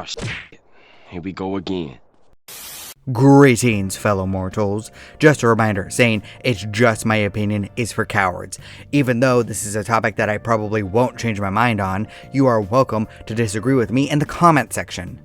Ah, shit. Here we go again. Greetings, fellow mortals. Just a reminder, saying it's just my opinion is for cowards. Even though this is a topic that I probably won't change my mind on, you are welcome to disagree with me in the comment section.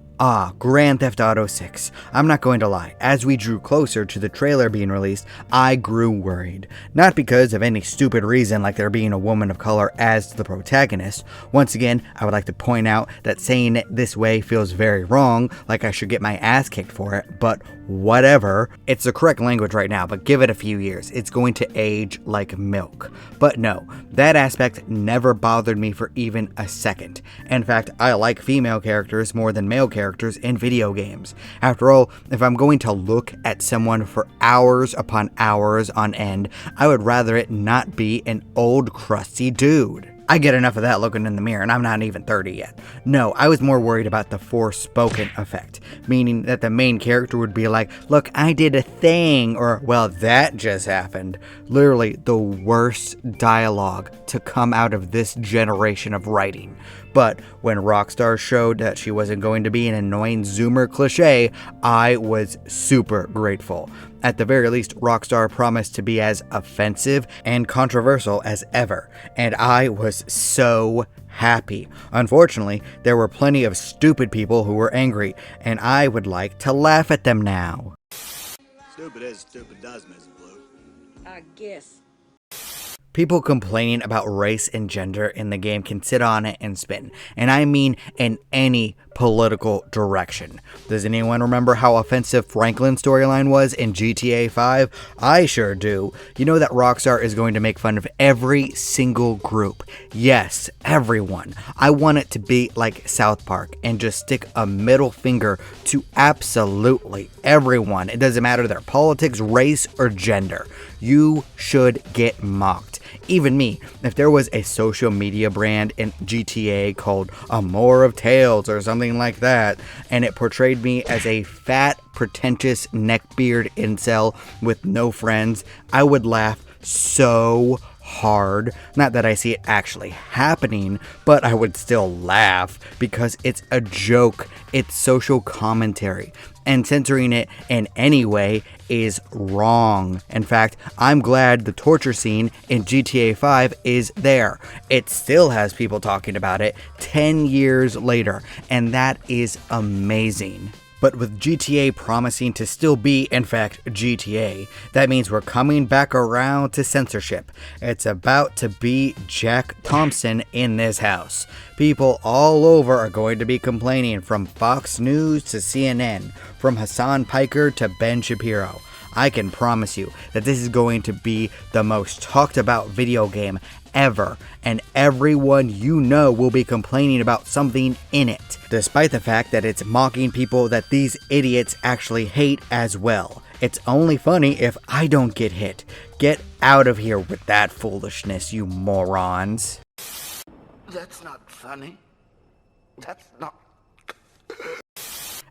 Grand Theft Auto 6. I'm not going to lie, as we drew closer to the trailer being released, I grew worried. Not because of any stupid reason like there being a woman of color as the protagonist. Once again, I would like to point out that saying it this way feels very wrong, like I should get my ass kicked for it, but whatever. It's the correct language right now, but give it a few years. It's going to age like milk. But no, that aspect never bothered me for even a second. In fact, I like female characters more than male characters in video games. After all, if I'm going to look at someone for hours upon hours on end, I would rather it not be an old crusty dude. I get enough of that looking in the mirror, and I'm not even 30 yet. No, I was more worried about the Forspoken effect, meaning that the main character would be like, look, I did a thing, or, well, that just happened. Literally the worst dialogue to come out of this generation of writing. But when Rockstar showed that she wasn't going to be an annoying Zoomer cliche, I was super grateful. At the very least, Rockstar promised to be as offensive and controversial as ever, and I was so happy. Unfortunately, there were plenty of stupid people who were angry, and I would like to laugh at them now. Stupid is stupid does, Mrs. Blue. I guess. People complaining about race and gender in the game can sit on it and spin, and I mean in any political direction. Does anyone remember how offensive Franklin's storyline was in GTA 5? I sure do. You know that Rockstar is going to make fun of every single group. Yes, everyone. I want it to be like South Park and just stick a middle finger to absolutely everyone. It doesn't matter their politics, race, or gender. You should get mocked. Even me, if there was a social media brand in GTA called More of Tales or something like that, and it portrayed me as a fat, pretentious neckbeard incel with no friends, I would laugh so hard. Not that I see it actually happening, but I would still laugh because it's a joke. It's social commentary. And censoring it in any way is wrong. In fact, I'm glad the torture scene in GTA 5 is there. It still has people talking about it 10 years later, and that is amazing. But with GTA promising to still be, in fact, GTA, that means we're coming back around to censorship. It's about to be Jack Thompson in this house. People all over are going to be complaining, from Fox News to CNN, from Hassan Piker to Ben Shapiro. I can promise you that this is going to be the most talked about video game ever, and everyone you know will be complaining about something in it, despite the fact that it's mocking people that these idiots actually hate as well. It's only funny if I don't get hit. Get out of here with that foolishness, you morons. That's not funny. That's not...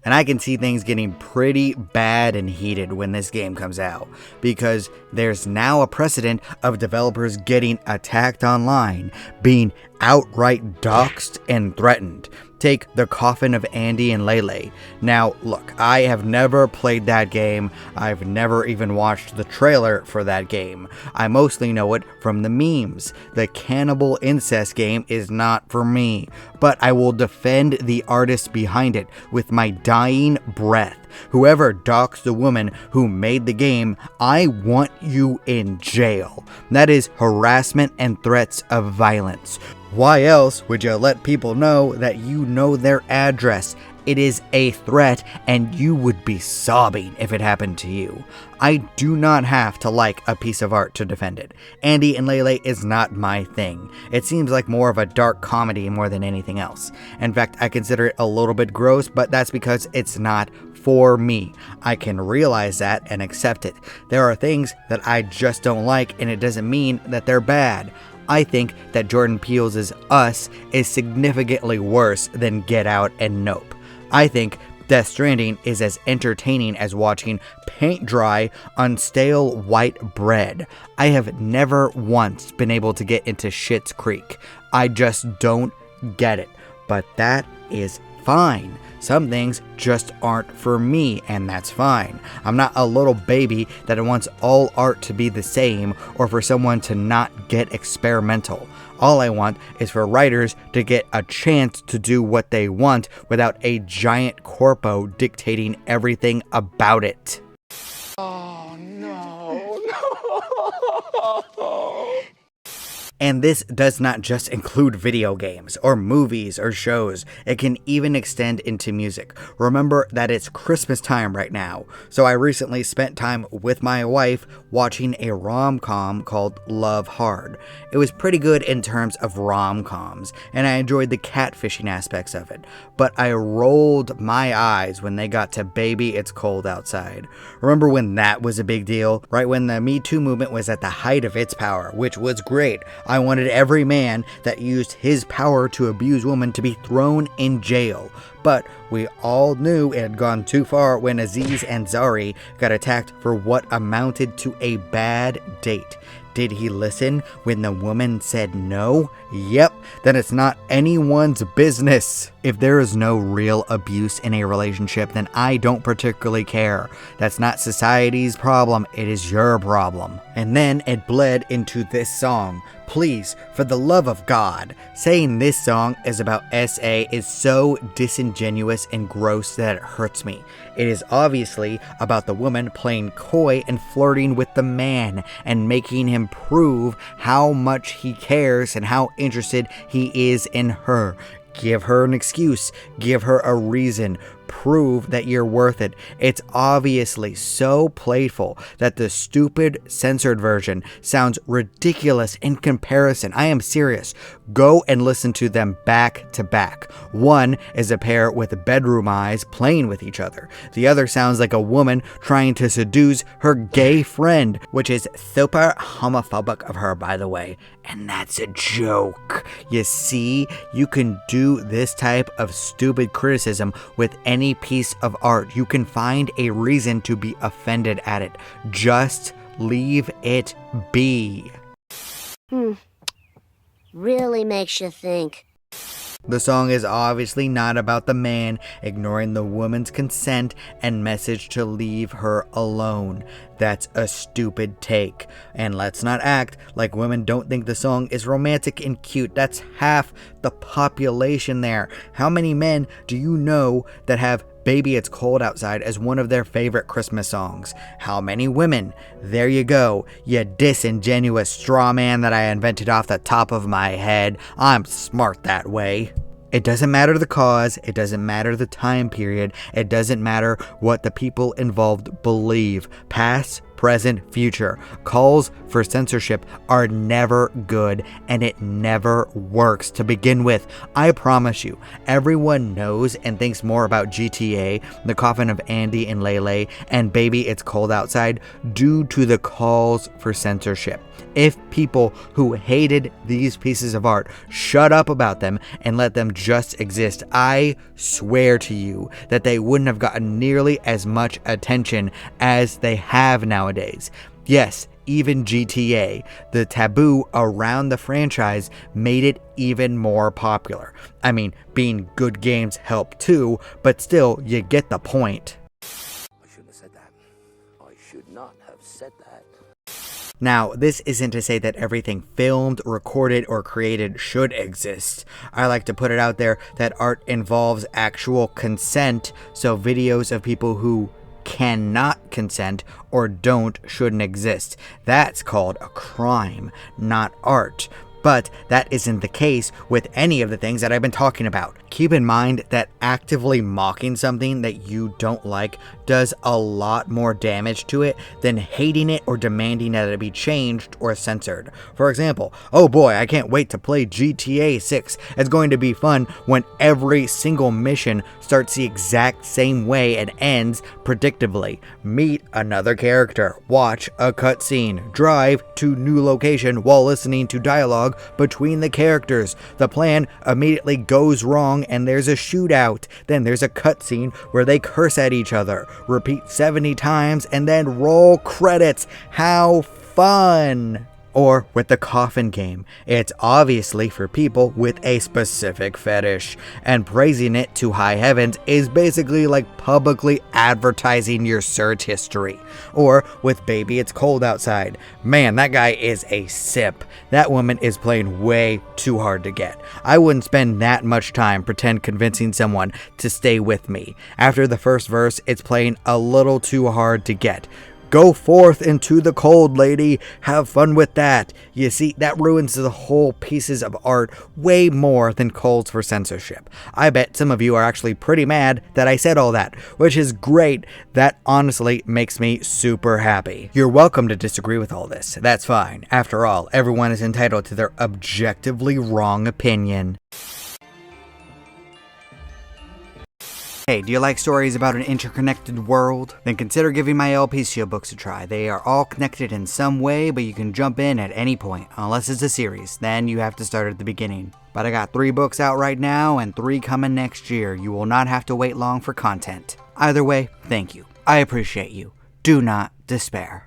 And I can see things getting pretty bad and heated when this game comes out, because there's now a precedent of developers getting attacked online, being outright doxxed and threatened. Take the Coffin of Andy and Leyley. Now, look, I have never played that game. I've never even watched the trailer for that game. I mostly know it from the memes. The cannibal incest game is not for me, but I will defend the artist behind it with my dying breath. Whoever doxed the woman who made the game, I want you in jail. That is harassment and threats of violence. Why else would you let people know that you know their address? It is a threat, and you would be sobbing if it happened to you. I do not have to like a piece of art to defend it. Andy and Leyley is not my thing. It seems like more of a dark comedy more than anything else. In fact, I consider it a little bit gross, but that's because it's not for me. I can realize that and accept it. There are things that I just don't like, and it doesn't mean that they're bad. I think that Jordan Peele's Us is significantly worse than Get Out and Nope. I think Death Stranding is as entertaining as watching paint dry on stale white bread. I have never once been able to get into Schitt's Creek. I just don't get it. But that is fine. Some things just aren't for me, and that's fine. I'm not a little baby that wants all art to be the same or for someone to not get experimental. All I want is for writers to get a chance to do what they want without a giant corpo dictating everything about it. Oh, no. And this does not just include video games, or movies, or shows. It can even extend into music. Remember that it's Christmas time right now, so I recently spent time with my wife watching a rom-com called Love Hard. It was pretty good in terms of rom-coms, and I enjoyed the catfishing aspects of it, but I rolled my eyes when they got to Baby It's Cold Outside. Remember when that was a big deal? Right when the Me Too movement was at the height of its power, which was great. I wanted every man that used his power to abuse women to be thrown in jail. But we all knew it had gone too far when Aziz Ansari got attacked for what amounted to a bad date. Did he listen when the woman said no? Yep, then it's not anyone's business. If there is no real abuse in a relationship, then I don't particularly care. That's not society's problem, it is your problem. And then it bled into this song. Please, for the love of God, saying this song is about SA is so disingenuous and gross that it hurts me. It is obviously about the woman playing coy and flirting with the man and making him prove how much he cares and how interested he is in her. Give her an excuse, give her a reason, prove that you're worth it. It's obviously so playful that the stupid censored version sounds ridiculous in comparison. I am serious. Go and listen to them back to back. One is a pair with bedroom eyes playing with each other. The other sounds like a woman trying to seduce her gay friend, which is super homophobic of her, by the way. And that's a joke. You see, you can do this type of stupid criticism with any piece of art. You can find a reason to be offended at it. Just leave it be. Really makes you think. The song is obviously not about the man ignoring the woman's consent and message to leave her alone. That's a stupid take. And let's not act like women don't think the song is romantic and cute. That's half the population there. How many men do you know that have Baby It's Cold Outside as one of their favorite Christmas songs? How many women? There you go, you disingenuous straw man that I invented off the top of my head. I'm smart that way. It doesn't matter the cause, it doesn't matter the time period, it doesn't matter what the people involved believe. Past, present, future. Calls for censorship are never good, and it never works to begin with. I promise you, everyone knows and thinks more about GTA, The Coffin of Andy and Leyley, and Baby It's Cold Outside due to the calls for censorship. If people who hated these pieces of art shut up about them and let them just exist, I swear to you that they wouldn't have gotten nearly as much attention as they have nowadays. Yes, even GTA, the taboo around the franchise made it even more popular. I mean, being good games help too, but still, you get the point. I shouldn't have said that. I should not have said that. Now, this isn't to say that everything filmed, recorded, or created should exist. I like to put it out there that art involves actual consent, so videos of people who cannot consent or don't shouldn't exist. That's called a crime, not art. But that isn't the case with any of the things that I've been talking about. Keep in mind that actively mocking something that you don't like does a lot more damage to it than hating it or demanding that it be changed or censored. For example, oh boy, I can't wait to play GTA 6. It's going to be fun when every single mission starts the exact same way and ends predictably. Meet another character, watch a cutscene, drive to new location while listening to dialogue between the characters. The plan immediately goes wrong and there's a shootout. Then there's a cutscene where they curse at each other, repeat 70 times, and then roll credits. How fun! Or with the Coffin game, it's obviously for people with a specific fetish, and praising it to high heavens is basically like publicly advertising your search history. Or with Baby It's Cold Outside, man, that guy is a simp. That woman is playing way too hard to get. I wouldn't spend that much time pretend convincing someone to stay with me. After the first verse, it's playing a little too hard to get. Go forth into the cold, lady. Have fun with that. You see, that ruins the whole pieces of art way more than calls for censorship. I bet some of you are actually pretty mad that I said all that, which is great. That honestly makes me super happy. You're welcome to disagree with all this. That's fine. After all, everyone is entitled to their objectively wrong opinion. Hey, do you like stories about an interconnected world? Then consider giving my LPCO books a try. They are all connected in some way, but you can jump in at any point, unless it's a series. Then you have to start at the beginning. But I got 3 books out right now and 3 coming next year. You will not have to wait long for content. Either way, thank you. I appreciate you. Do not despair.